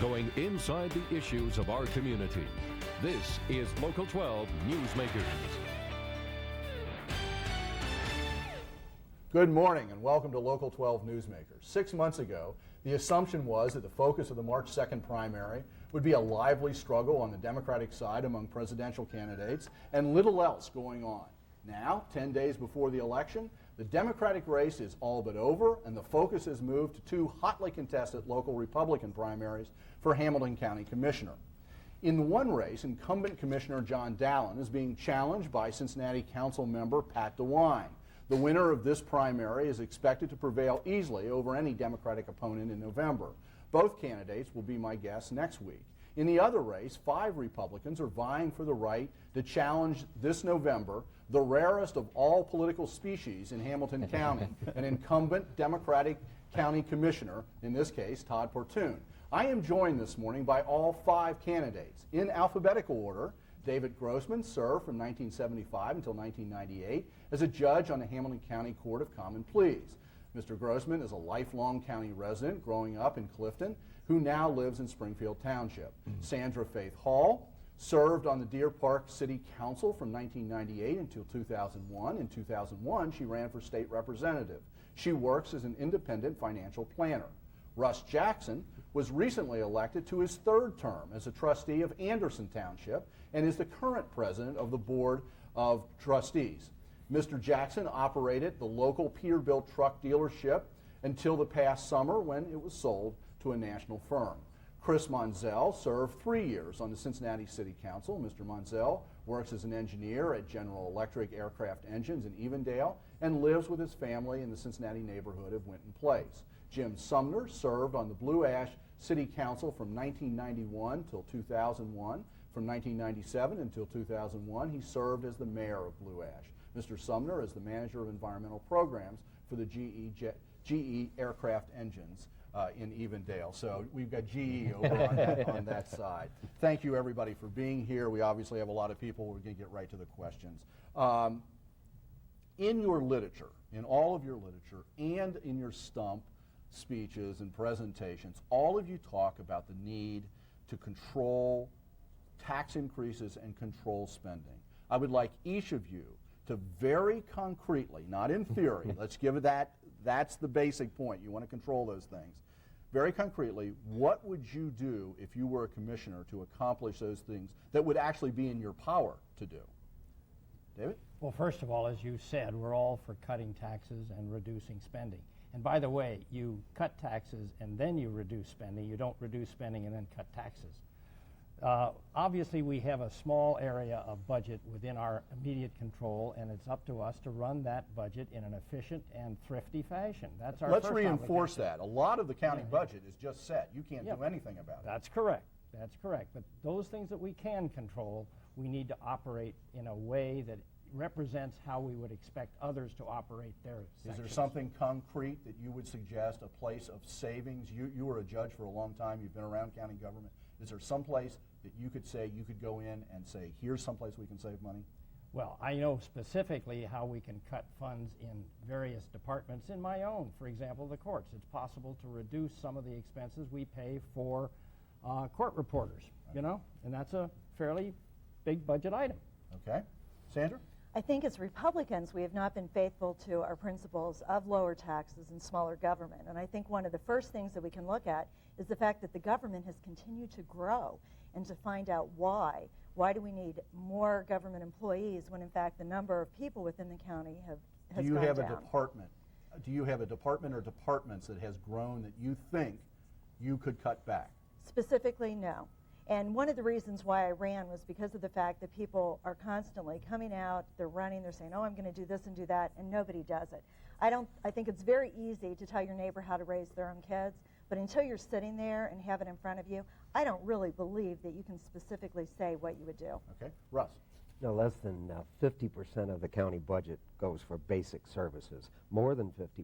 going inside the issues of our community. This is Local 12 Newsmakers. Good morning and welcome to Local 12 Newsmakers. 6 months ago, the assumption was that the focus of the March 2nd primary would be a lively struggle on the Democratic side among presidential candidates and little else going on. Now, 10 days before the election, the Democratic race is all but over and the focus has moved to 2 hotly contested local Republican primaries for Hamilton County Commissioner. In the one race, incumbent Commissioner John Dallin is being challenged by Cincinnati Council member Pat DeWine. The winner of this primary is expected to prevail easily over any Democratic opponent in November. Both candidates will be my guests next week. In the other race, 5 Republicans are vying for the right to challenge this November the rarest of all political species in Hamilton County, an incumbent Democratic County Commissioner, in this case, Todd Portune. I am joined this morning by all 5 candidates. In alphabetical order, David Grossman served from 1975 until 1998 as a judge on the Hamilton County Court of Common Pleas. Mr. Grossman is a lifelong county resident growing up in Clifton who now lives in Springfield Township. Sandra Faith Hall served on the Deer Park City Council from 1998 until 2001. In 2001, she ran for state representative. She works as an independent financial planner. Russ Jackson was recently elected to his 3rd term as a trustee of Anderson Township and is the current president of the Board of Trustees. Mr. Jackson operated the local Peterbilt truck dealership until the past summer when it was sold to a national firm. Chris Monzel served 3 years on the Cincinnati City Council. Mr. Monzel works as an engineer at General Electric Aircraft Engines in Evendale and lives with his family in the Cincinnati neighborhood of Winton Pleas. Jim Sumner served on the Blue Ash City Council from 1991 till 2001. From 1997 until 2001, he served as the mayor of Blue Ash. Mr. Sumner is the manager of environmental programs for the GE aircraft engines in Evendale. So we've got GE over on that side. Thank you, everybody, for being here. We obviously have a lot of people. We're going to get right to the questions. In your literature, in all of your literature, and in your stump speeches and presentations, all of you talk about the need to control tax increases and control spending. I would like each of you to very concretely, not in theory, let's give it that's the basic point. You want to control those things. Very concretely, what would you do if you were a commissioner to accomplish those things that would actually be in your power to do? David? Well, first of all, as you said, we're all for cutting taxes and reducing spending. And by the way, you cut taxes and then you reduce spending. You don't reduce spending and then cut taxes. Obviously, we have a small area of budget within our immediate control, and it's up to us to run that budget in an efficient and thrifty fashion. That's our Let's reinforce that. A lot of the county budget is just set. You can't do anything about it. That's correct. That's correct. But those things that we can control, we need to operate in a way that represents how we would expect others to operate their sections. Is there something concrete that you would suggest, a place of savings? You were a judge for a long time. You've been around county government. Is there some place that you could say, you could go in and say, here's someplace we can save money? Well, I know specifically how we can cut funds in various departments in my own. For example, the courts. It's possible to reduce some of the expenses we pay for court reporters, you know, and that's a fairly big budget item. Okay. Sandra? I think as Republicans, we have not been faithful to our principles of lower taxes and smaller government. And I think one of the first things that we can look at is the fact that the government has continued to grow, and to find out why. Why do we need more government employees when, in fact, the number of people within the county has gone down? Do you have a department? Do you have a department or departments that has grown that you think you could cut back? Specifically, no. And one of the reasons why I ran was because of the fact that people are constantly coming out, they're running, they're saying, oh, I'm going to do this and do that, and nobody does it. I think it's very easy to tell your neighbor how to raise their own kids, but until you're sitting there and have it in front of you, I don't really believe that you can specifically say what you would do. Okay. Russ? No, less than 50% of the county budget goes for basic services. More than 50%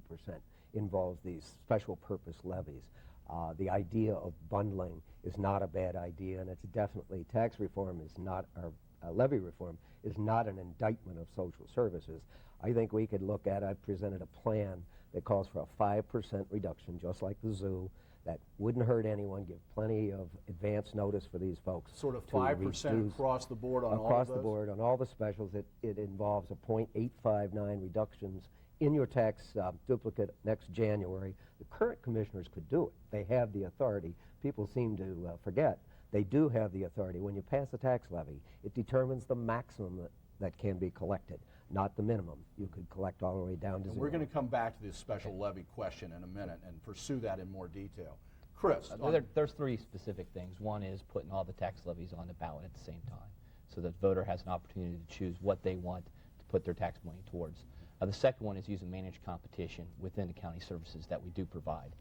involves these special purpose levies. The idea of bundling is not a bad idea, and it's definitely, tax reform is not, or levy reform is not an indictment of social services. I think we could look at, I've presented a plan that calls for a 5% reduction, just like the zoo, That wouldn't hurt anyone, give plenty of advance notice for these folks. Sort of to 5% reduce across the board on all of across those? the board on all the specials. It involves a 0.859 reductions in your tax duplicate next January. The current commissioners could do it. They have the authority. People seem to forget. They do have the authority. When you pass a tax levy, it determines the maximum that can be collected, not the minimum. You could collect all the way down to And zero. we're going to come back to this special levy question in a minute and pursue that in more detail. Chris? There's three specific things. One is putting all the tax levies on the ballot at the same time, so that the voter has an opportunity to choose what they want to put their tax money towards. The second one is using managed competition within the county services that we do provide.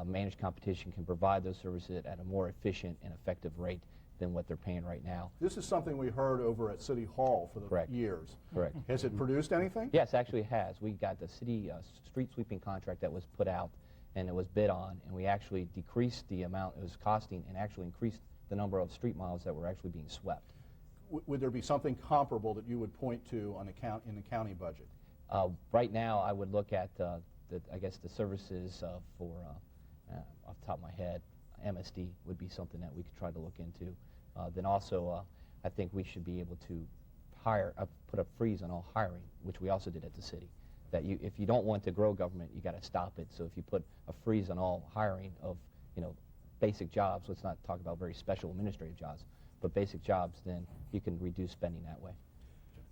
Managed competition can provide those services at a more efficient and effective rate than what they're paying right now. This is something we heard over at City Hall for the Correct. years. Correct. Has it produced anything? Yes, actually it has. We got the city street sweeping contract that was put out and it was bid on, and we actually decreased the amount it was costing and actually increased the number of street miles that were actually being swept. Would there be something comparable that you would point to on in the county budget? Right now, I would look at I guess the services for, off the top of my head, MSD would be something that we could try to look into. Then also, I think we should be able to put a freeze on all hiring, which we also did at the city. That if you don't want to grow government, you got to stop it. So if you put a freeze on all hiring of, basic jobs, let's not talk about very special administrative jobs, but basic jobs, then you can reduce spending that way.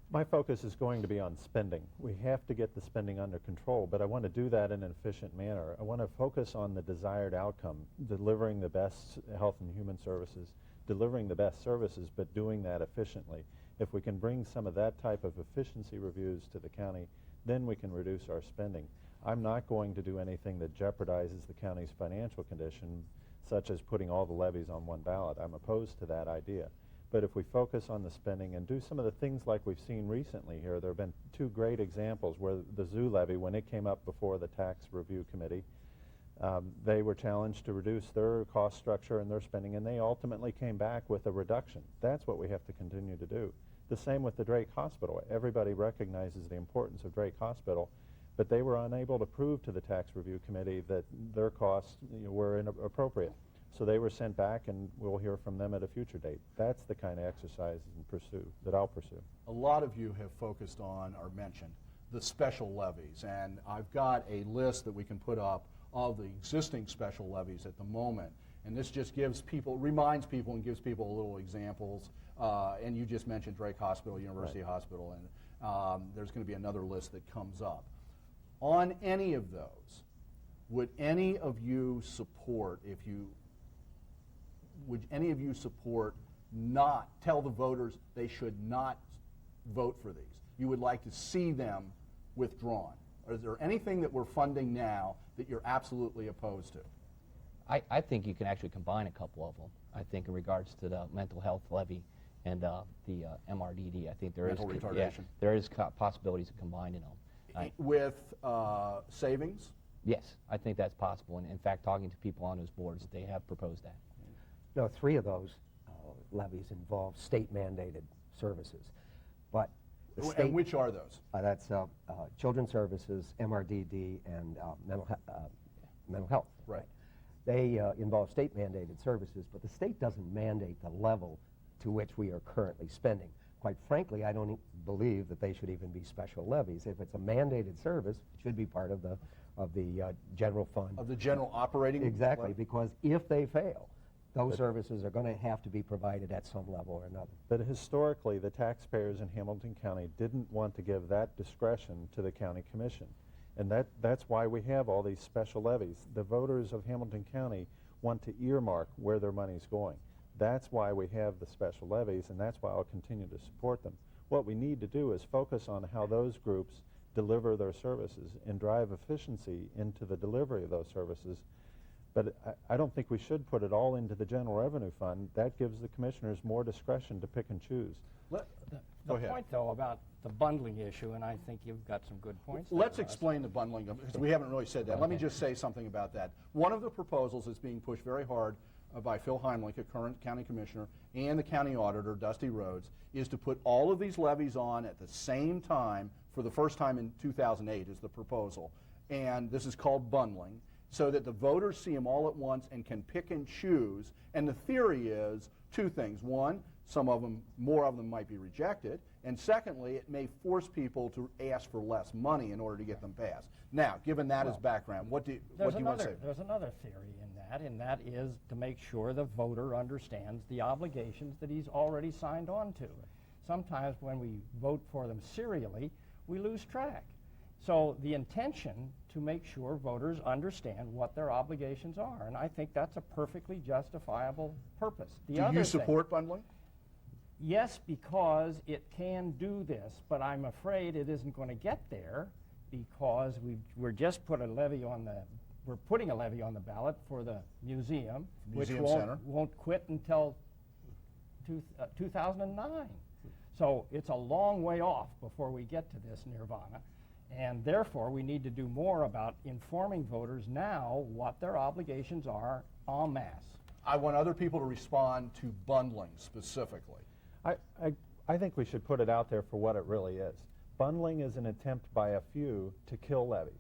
My focus is going to be on spending. We have to get the spending under control, but I want to do that in an efficient manner. I want to focus on the desired outcome, delivering the best health and human services, delivering the best services, but doing that efficiently. If we can bring some of that type of efficiency reviews to the county, then we can reduce our spending. I'm not going to do anything that jeopardizes the county's financial condition, such as putting all the levies on one ballot. I'm opposed to that idea. But if we focus on the spending and do some of the things like we've seen recently here, there have been two great examples where the zoo levy, when it came up before the tax review committee, they were challenged to reduce their cost structure and their spending, and they ultimately came back with a reduction. That's what we have to continue to do. The same with the Drake Hospital. Everybody recognizes the importance of Drake Hospital, but they were unable to prove to the tax review committee that their costs were inappropriate. So they were sent back, and we'll hear from them at a future date. That's the kind of exercise that I'll pursue. A lot of you have focused on or mentioned the special levies, and I've got a list that we can put up of the existing special levies at the moment, and this just reminds people and gives people a little examples, and you just mentioned Drake Hospital, University Hospital, and there's going to be another list that comes up. On any of those, would any of you support not tell the voters they should not vote for these? You would like to see them withdrawn? Or is there anything that we're funding now that you're absolutely opposed to? I think you can actually combine a couple of them. I think in regards to the mental health levy and the MRDD, I think there Mental is retardation. there is possibilities of combining them. With savings? Yes, I think that's possible. And in fact, talking to people on those boards, they have proposed that. No, three of those levies involve state-mandated services. But the state, And which are those? that's children's services, MRDD, and mental health. Right. They involve state-mandated services, but the state doesn't mandate the level to which we are currently spending. Quite frankly, I don't believe that they should even be special levies. If it's a mandated service, it should be part of the general fund. Of the general operating? Exactly, because if they fail, those services are going to have to be provided at some level or another. But historically, the taxpayers in Hamilton County didn't want to give that discretion to the county commission. And that's why we have all these special levies. The voters of Hamilton County want to earmark where their money's going. That's why we have the special levies, and that's why I'll continue to support them. What we need to do is focus on how those groups deliver their services and drive efficiency into the delivery of those services. But I don't think we should put it all into the general revenue fund. That gives the commissioners more discretion to pick and choose. Go ahead. Point, though, about the bundling issue, and I think you've got some good points. Let's there, Russ. explain the bundling, because we haven't really said that. Let me just say something about that. One of the proposals is being pushed very hard by Phil Heimlich, a current county commissioner, and the county auditor, Dusty Rhodes, is to put all of these levies on at the same time for the first time in 2008 is the proposal. And this is called bundling. so that the voters see them all at once and can pick and choose. And the theory is two things. One, more of them might be rejected. And secondly, it may force people to ask for less money in order to get them passed. Now, given that as background, what do you want to say? There's another theory and that is to make sure the voter understands the obligations that he's already signed on to. Sometimes when we vote for them serially, we lose track. So the intention to make sure voters understand what their obligations are, and I think that's a perfectly justifiable purpose. Do you support bundling? Yes, because it can do this, but I'm afraid it isn't going to get there because we're putting a levy on the ballot for the museum, which won't quit until 2009. So it's a long way off before we get to this nirvana, and therefore we need to do more about informing voters now what their obligations are en masse. I want other people to respond to bundling specifically. I think we should put it out there for what it really is. Bundling is an attempt by a few to kill levies.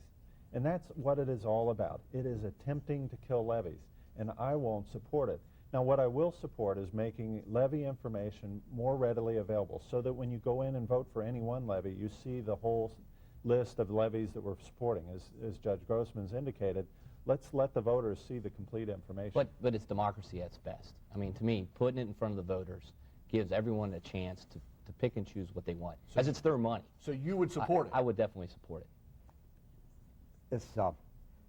And that's what it is all about. It is attempting to kill levies, and I won't support it. Now, what I will support is making levy information more readily available so that when you go in and vote for any one levy, you see the whole list of levies that we're supporting. As Judge Grossman's indicated, let's let the voters see the complete information. But it's democracy at its best. I mean, to me, putting it in front of the voters gives everyone a chance to pick and choose what they want, as it's their money. So you would support it? I would definitely support it. This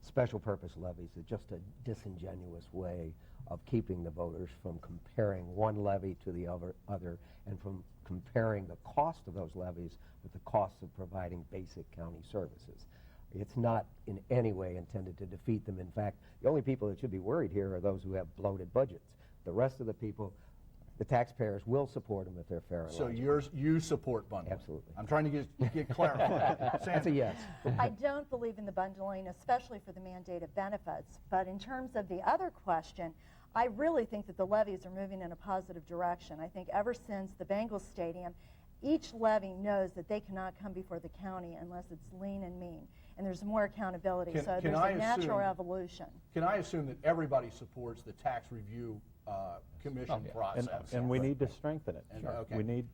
special purpose levies is just a disingenuous way of keeping the voters from comparing one levy to the other and from comparing the cost of those levies with the cost of providing basic county services. It's not in any way intended to defeat them. In fact, the only people that should be worried here are those who have bloated budgets. The rest of the people, the taxpayers, will support them if they're fair and So logical. you support bundling? Absolutely. I'm trying to get clarified. That's a yes. I don't believe in the bundling, especially for the mandated benefits. But in terms of the other question, I really think that the levies are moving in a positive direction. I think ever since the Bengals Stadium, each levy knows that they cannot come before the county unless it's lean and mean. And there's more accountability. So there's a natural evolution. Can I assume that everybody supports the tax review commission process? And we need to strengthen it. Okay. We need.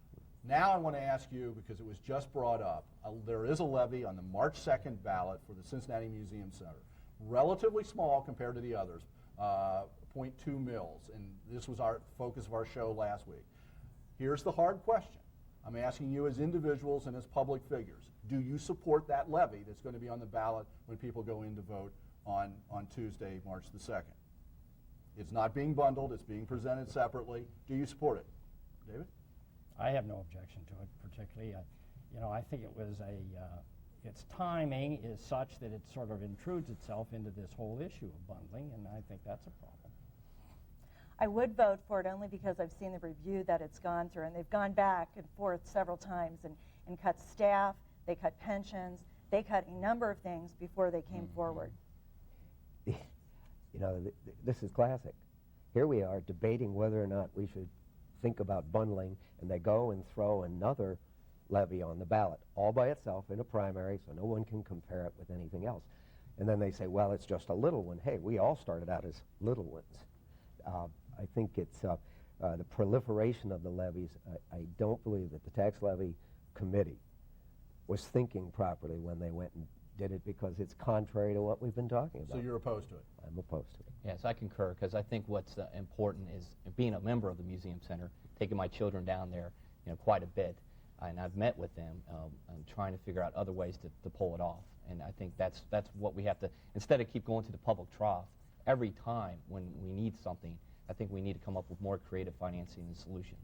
Now I want to ask you, because it was just brought up, there is a levy on the March 2nd ballot for the Cincinnati Museum Center. Relatively small compared to the others, 0.2 mils, and this was our focus of our show last week. Here's the hard question. I'm asking you as individuals and as public figures, do you support that levy that's going to be on the ballot when people go in to vote on Tuesday, March the 2nd? It's not being bundled, it's being presented separately. Do you support it? David? I have no objection to it particularly. I think it was its timing is such that it sort of intrudes itself into this whole issue of bundling, and I think that's a problem. I would vote for it only because I've seen the review that it's gone through, and they've gone back and forth several times and cut staff, they cut pensions, they cut a number of things before they came forward. This is classic. Here we are debating whether or not we should think about bundling, and they go and throw another levy on the ballot, all by itself in a primary, so no one can compare it with anything else. And then they say, well, it's just a little one. Hey, we all started out as little ones. I think it's the proliferation of the levies. I don't believe that the tax levy committee was thinking properly when they went and did it, because it's contrary to what we've been talking about. So you're opposed to it? I'm opposed to it. Yes, I concur, because I think what's important is being a member of the Museum Center, taking my children down there, quite a bit, and I've met with them and trying to figure out other ways to pull it off. And I think that's what we have to, instead of keep going to the public trough every time when we need something, I think we need to come up with more creative financing and solutions.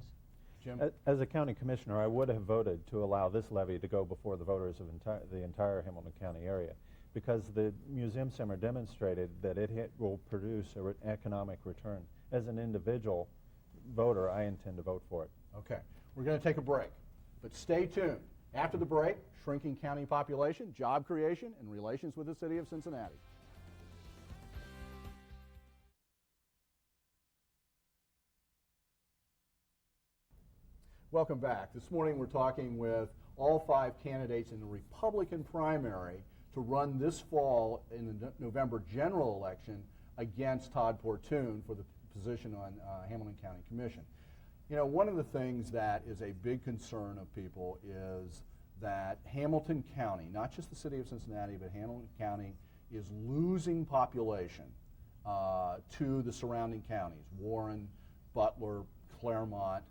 Jim? As a county commissioner, I would have voted to allow this levy to go before the voters of the entire Hamilton County area, because the Museum Center demonstrated that it will produce an economic return. As an individual voter, I intend to vote for it. Okay. We're going to take a break, but stay tuned. After the break, shrinking county population, job creation, and relations with the city of Cincinnati. Welcome back. This morning we're talking with all 5 candidates in the Republican primary to run this fall in the November general election against Todd Portune for the position on Hamilton County Commission. You know, one of the things that is a big concern of people is that Hamilton County, not just the city of Cincinnati, but Hamilton County is losing population to the surrounding counties, Warren, Butler, Claremont.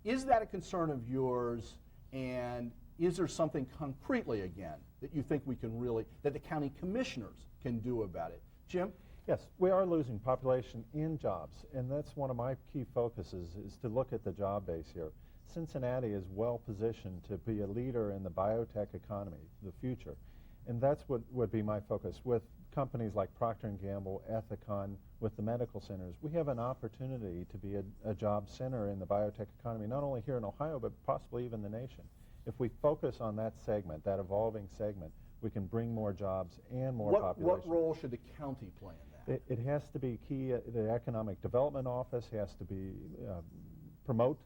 Is that a concern of yours, and is there something concretely, again, that you think we can really, that the county commissioners can do about it? Jim? Yes, we are losing population and jobs, and that's one of my key focuses, is to look at the job base here. Cincinnati is well positioned to be a leader in the biotech economy, the future, and that's what would be my focus. With companies like Procter & Gamble, Ethicon, with the medical centers, we have an opportunity to be a job center in the biotech economy, not only here in Ohio, but possibly even the nation. If we focus on that segment, that evolving segment, we can bring more jobs and more population. What role should the county play in that? It has to be key. The Economic Development Office has to be promote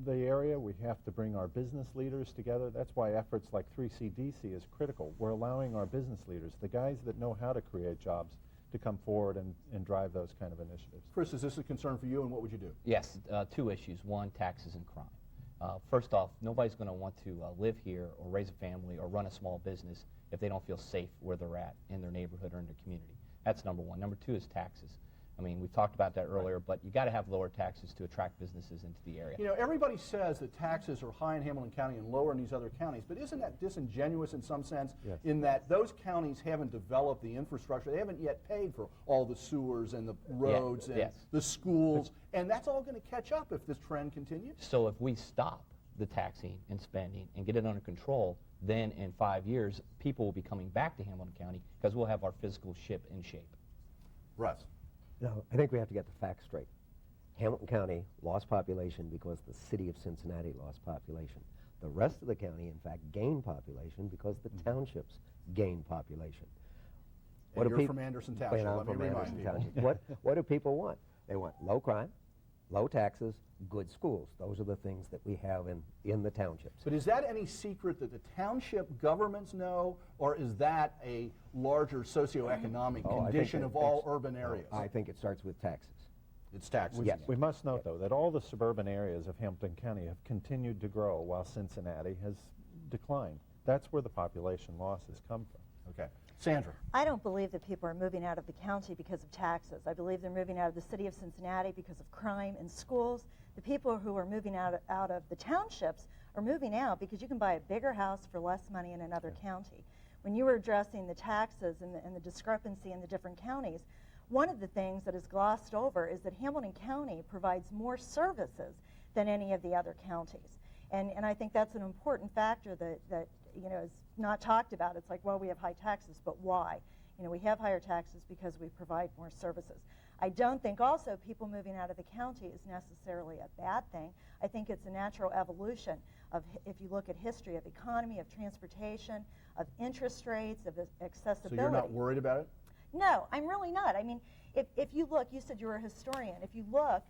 the area. We have to bring our business leaders together. That's why efforts like 3CDC is critical. We're allowing our business leaders, the guys that know how to create jobs, to come forward and drive those kind of initiatives. Chris, is this a concern for you, and what would you do? Yes, two issues. One, taxes and crime. First off, nobody's going to want to live here or raise a family or run a small business if they don't feel safe where they're at in their neighborhood or in their community. That's number one. Number two is taxes. I mean, we talked about that earlier, but you got to have lower taxes to attract businesses into the area. You know, everybody says that taxes are high in Hamilton County and lower in these other counties, but isn't that disingenuous in some sense? Yes. In that those counties haven't developed the infrastructure, they haven't yet paid for all the sewers and the roads and the schools, and that's all going to catch up if this trend continues? So if we stop the taxing and spending and get it under control, then in 5 years, people will be coming back to Hamilton County because we'll have our physical ship in shape. Russ? No, I think we have to get the facts straight. Hamilton County lost population because the city of Cincinnati lost population. The rest of the county, in fact, gained population because the townships gained population. And you're from Anderson Township, let me remind people. What do people want? They want low crime, low taxes, good schools. Those are the things that we have in the townships. But is that any secret that the township governments know, or is that a larger socioeconomic condition of all urban areas? I think it starts with taxes. It's taxes. Yes. We must note, though, that all the suburban areas of Hamilton County have continued to grow while Cincinnati has declined. That's where the population losses come from. Okay. Sandra? I don't believe that people are moving out of the county because of taxes. I believe they're moving out of the city of Cincinnati because of crime and schools. The people who are moving out of the townships are moving out because you can buy a bigger house for less money in another county. When you were addressing the taxes and the discrepancy in the different counties, one of the things that is glossed over is that Hamilton County provides more services than any of the other counties. And I think that's an important factor that you know, is not talked about. It's like, well, we have high taxes, but why? You know, we have higher taxes because we provide more services. I don't think also people moving out of the county is necessarily a bad thing. I think it's a natural evolution of, if you look at history, of economy, of transportation, of interest rates, of accessibility. So you're not worried about it? No, I'm really not. I mean, if you look, you said you were a historian. If you look,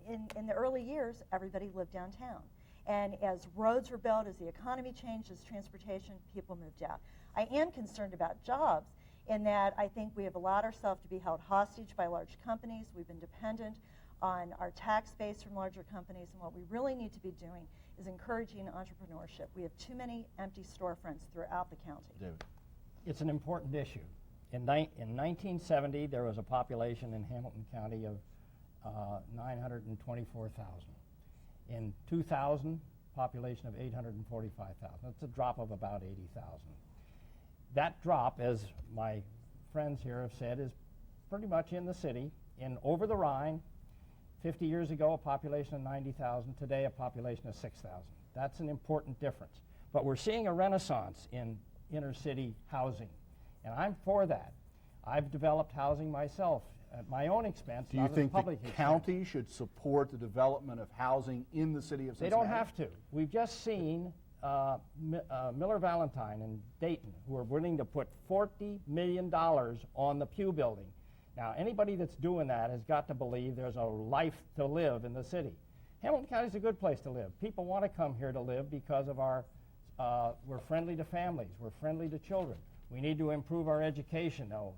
in the early years, everybody lived downtown. And as roads were built, as the economy changed, as transportation, people moved out. I am concerned about jobs in that I think we have allowed ourselves to be held hostage by large companies. We've been dependent on our tax base from larger companies, and what we really need to be doing is encouraging entrepreneurship. We have too many empty storefronts throughout the county. David? It's an important issue. In 1970, there was a population in Hamilton County of 924,000. In 2000, population of 845,000. That's a drop of about 80,000. That drop, as my friends here have said, is pretty much in the city. In over the Rhine, 50 years ago, a population of 90,000. Today, a population of 6,000. That's an important difference. But we're seeing a renaissance in inner city housing, and I'm for that. I've developed housing myself at my own expense. Do you think the county should support the development of housing in the city of Cincinnati? They don't have to. We've just seen Miller Valentine and Dayton, who are willing to put $40 million on the Pew building. Now, anybody that's doing that has got to believe there's a life to live in the city. Hamilton County is a good place to live. People want to come here to live because of our, we're friendly to families, we're friendly to children. We need to improve our education, though,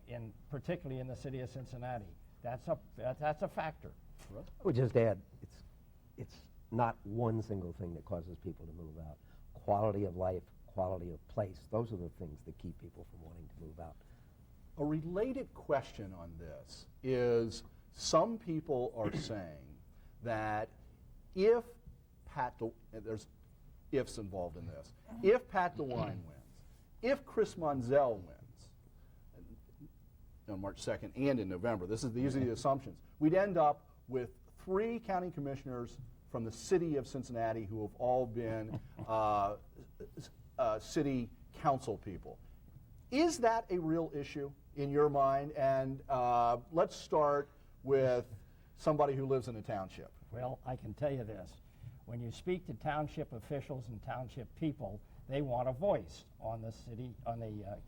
particularly in the city of Cincinnati. That's a factor. I would just add, it's not one single thing that causes people to move out. Quality of life, quality of place, those are the things that keep people from wanting to move out. A related question on this is some people are saying that if there's ifs involved in this, if Pat DeWine wins, if Chris Monzel wins on March 2nd and in November, these are the assumptions, we'd end up with 3 county commissioners from the city of Cincinnati who have all been city council people. Is that a real issue in your mind? And let's start with somebody who lives in a township. Well, I can tell you this. When you speak to township officials and township people, they want a voice on the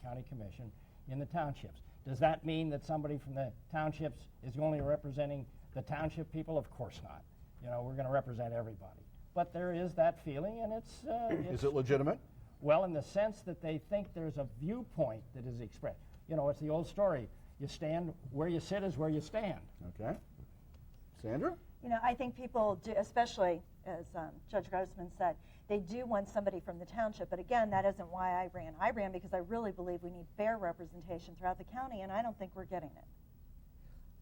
county commission in the townships. Does that mean that somebody from the townships is only representing the township people? Of course not. You know, we're going to represent everybody. But there is that feeling, and it's is it legitimate? Well, in the sense that they think there's a viewpoint that is expressed. You know, it's the old story. You stand where you sit is where you stand. Okay. Sandra? You know, I think people do, especially as Judge Grossman said, they do want somebody from the township. But again, that isn't why I ran. I ran because I really believe we need fair representation throughout the county, and I don't think we're getting it.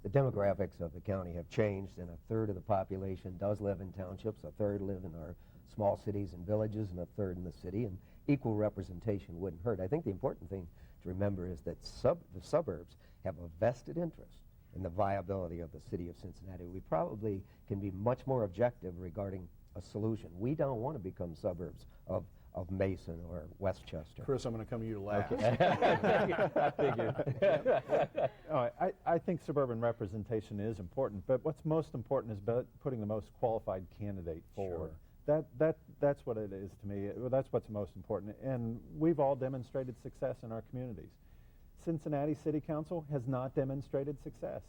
The demographics of the county have changed, and 1/3 of the population does live in townships, 1/3 live in our small cities and villages, and 1/3 in the city, and equal representation wouldn't hurt. I think the important thing to remember is that the suburbs have a vested interest in the viability of the city of Cincinnati. We probably can be much more objective regarding a solution. We don't want to become suburbs of Mason or Westchester. Chris, I'm going to come to you last. I figured. I think suburban representation is important, but what's most important is putting the most qualified candidate forward. Sure. That's what it is to me. That's what's most important, and we've all demonstrated success in our communities. Cincinnati City Council has not demonstrated success,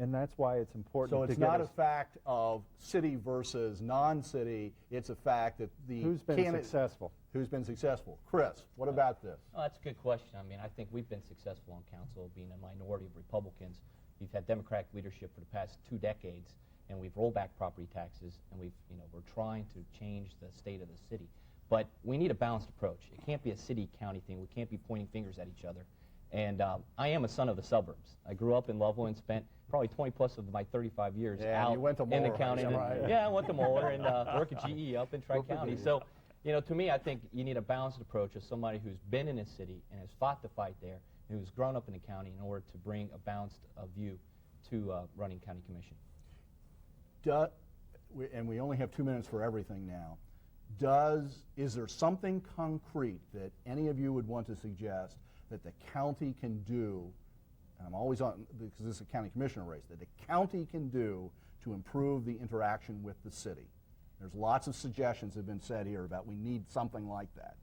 and that's why it's important. So it's not a fact of city versus non-city. It's a fact that the who's been successful. Who's been successful? Chris, what about this? Oh, that's a good question. I mean, I think we've been successful on council, being a minority of Republicans. We've had Democratic leadership for the past 2 decades, and we've rolled back property taxes, and we're trying to change the state of the city. But we need a balanced approach. It can't be a city-county thing. We can't be pointing fingers at each other. And I am a son of the suburbs. I grew up in Loveland and spent probably 20 plus of my 35 years out you went to in the Moore, county. right? Yeah, I went to Moore and worked at GE up in Tri-County. So, to me, I think you need a balanced approach of somebody who's been in a city and has fought the fight there, and who's grown up in the county in order to bring a balanced view to running county commission. And we only have 2 minutes for everything now. Is there something concrete that any of you would want to suggest that the county can do, and I'm always on, because this is a county commissioner race, that the county can do to improve the interaction with the city? There's lots of suggestions that have been said here about we need something like that.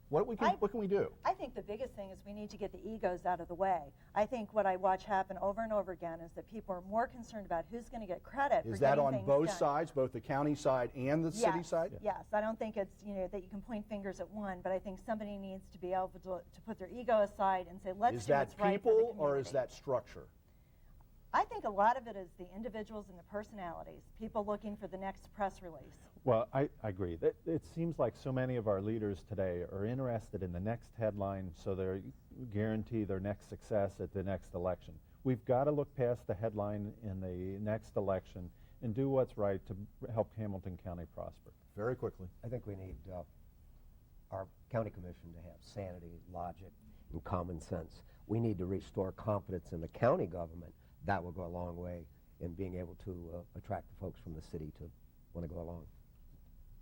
What can we do? I think the biggest thing is we need to get the egos out of the way. I think what I watch happen over and over again is that people are more concerned about who's going to get credit for getting things done. Is that on both sides, both the county side and the city side? Yes. I don't think it's that you can point fingers at one, but I think somebody needs to be able to put their ego aside and say, let's do what's right for the community. Is that people or is that structure? I think a lot of it is the individuals and the personalities, people looking for the next press release. Well, I agree. It seems like so many of our leaders today are interested in the next headline so they guarantee their next success at the next election. We've got to look past the headline in the next election and do what's right to help Hamilton County prosper. Very quickly. I think we need our county commission to have sanity, logic, and common sense. We need to restore confidence in the county government. That will go a long way in being able to attract the folks from the city to want to go along.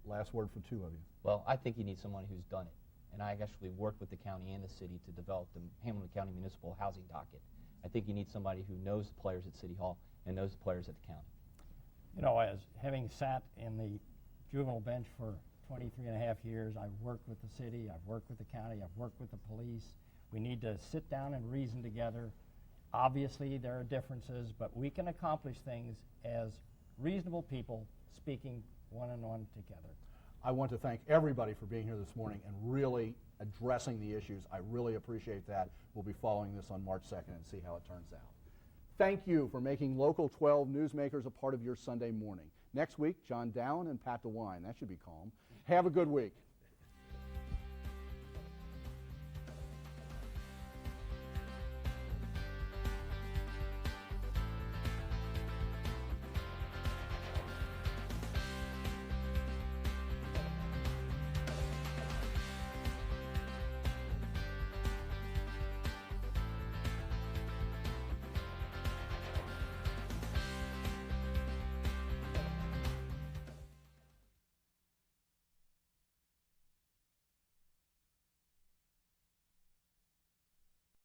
Last word for 2 of you. Well, I think you need someone who's done it. And I actually worked with the county and the city to develop the Hamilton County Municipal Housing Docket. I think you need somebody who knows the players at City Hall and knows the players at the county. You know, as having sat in the juvenile bench for 23 and a half years, I've worked with the city, I've worked with the county, I've worked with the police. We need to sit down and reason together. Obviously, there are differences, but we can accomplish things as reasonable people speaking one-on-one together. I want to thank everybody for being here this morning and really addressing the issues. I really appreciate that. We'll be following this on March 2nd and see how it turns out. Thank you for making Local 12 Newsmakers a part of your Sunday morning. Next week, John Dallin and Pat DeWine. That should be calm. Have a good week.